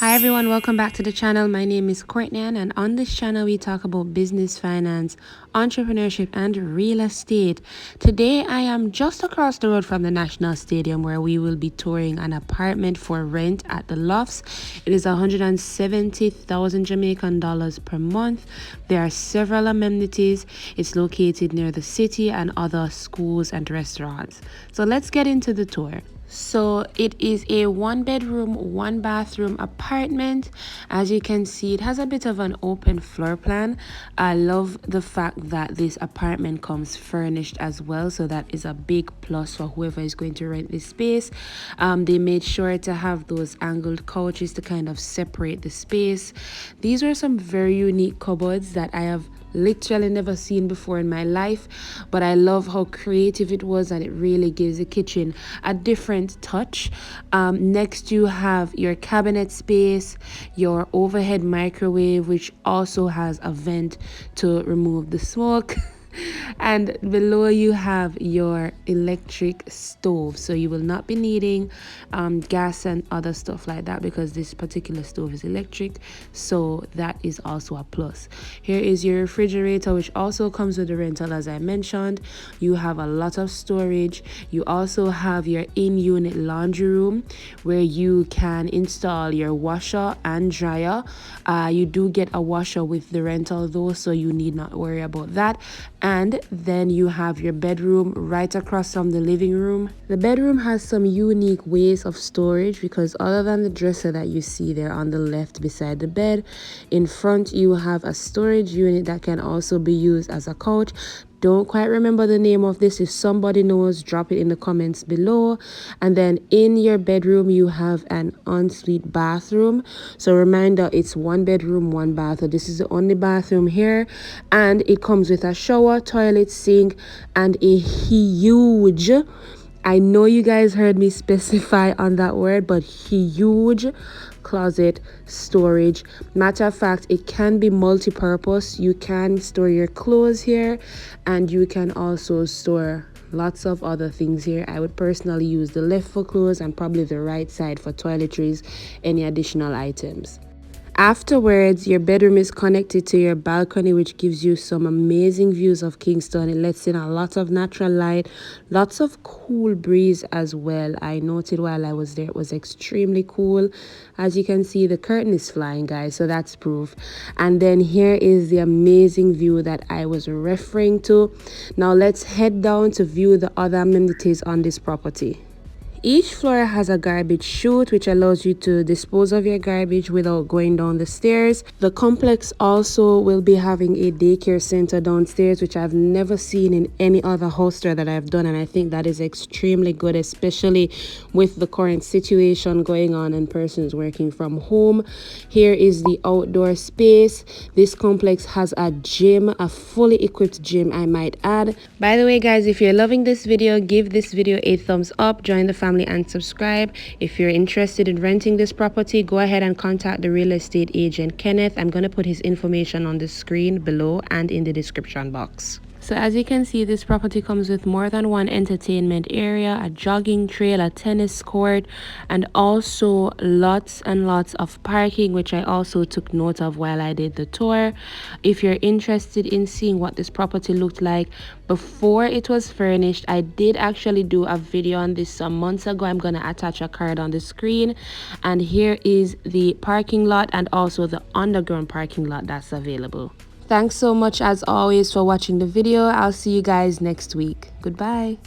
Hi everyone, welcome back to the channel. My name is Courtney-Ann, and on this channel we talk about business, finance, entrepreneurship and real estate. Today I am just across the road from the National Stadium where we will be touring an apartment for rent at the Lofts. It is 170,000 Jamaican dollars per month. There are several amenities. It's located near the city and other schools and restaurants. So let's get into the tour. So it is a 1-bedroom, 1-bathroom apartment. As you can see, it has a bit of an open floor plan. I love the fact that this apartment comes furnished as well, so that is a big plus for whoever is going to rent this space. They made sure to have those angled couches to kind of separate the space. These are some very unique cupboards that I have literally never seen before in my life, but I love how creative it was, and it really gives the kitchen a different touch. Next you have your cabinet space, your overhead microwave, which also has a vent to remove the smoke. And below you have your electric stove, so you will not be needing gas and other stuff like that because this particular stove is electric, so that is also a plus. Here is your refrigerator, which also comes with the rental. As I mentioned, you have a lot of storage. You also have your in-unit laundry room where you can install your washer and dryer. You do get a washer with the rental though, so you need not worry about that. And then you have your bedroom right across from the living room. The bedroom has some unique ways of storage because other than the dresser that you see there on the left beside the bed, in front you have a storage unit that can also be used as a couch. Don't quite remember the name of this. If somebody knows, drop it in the comments below. And then in your bedroom, you have an ensuite bathroom. So reminder, it's 1 bedroom, 1 bath. So this is the only bathroom here. And it comes with a shower, toilet, sink, and a huge, I know you guys heard me specify on that word, but huge closet storage. Matter of fact, it can be multi-purpose. You can store your clothes here, and you can also store lots of other things here. I would personally use the left for clothes and probably the right side for toiletries, any additional items. Afterwards, your bedroom is connected to your balcony, which gives you some amazing views of Kingston. It lets in a lot of natural light, lots of cool breeze as well. I noted while I was there, it was extremely cool. As you can see, the curtain is flying, guys, so that's proof. And then here is the amazing view that I was referring to. Now let's head down to view the other amenities on this property. Each floor has a garbage chute, which allows you to dispose of your garbage without going down the stairs. The complex also will be having a daycare center downstairs, which I've never seen in any other house tour that I've done, and I think that is extremely good, especially with the current situation going on and persons working from home. Here is the outdoor space. This complex has a gym, a fully equipped gym, I might add. By the way, guys, if you're loving this video, give this video a thumbs up, join the family and subscribe. If you're interested in renting this property, go ahead and contact the real estate agent Kenneth. I'm going to put his information on the screen below and in the description box. So as you can see, this property comes with more than one entertainment area, a jogging trail, a tennis court, and also lots and lots of parking, which I also took note of while I did the tour. If you're interested in seeing what this property looked like before it was furnished, I did actually do a video on this some months ago. I'm going to attach a card on the screen. And here is the parking lot and also the underground parking lot that's available. Thanks so much as always for watching the video. I'll see you guys next week. Goodbye.